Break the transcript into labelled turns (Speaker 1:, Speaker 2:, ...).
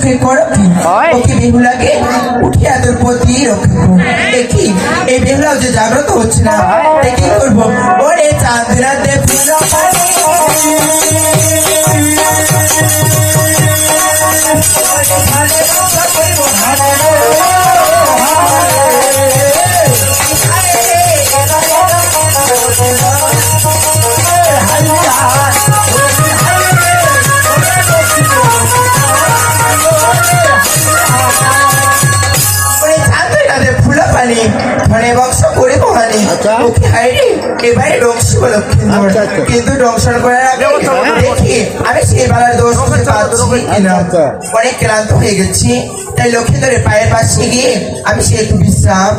Speaker 1: সুখে করো কি ওকে বেহুলাকে উঠিয়া তোর প্রতি রক্ষা করো। দেখি এই বেহুলাও যে জাগ্রত হচ্ছে না, কি করবো? ওরে চাঁদ রাতে কিন্তু দংশন করার আগে দেখি আমি সেই বেলার দোষ অনেক ক্লান্ত হয়ে গেছি, তাই লক্ষ্মী ধরে পায়ের পাশে গিয়ে আমি সে একটু বিশ্রাম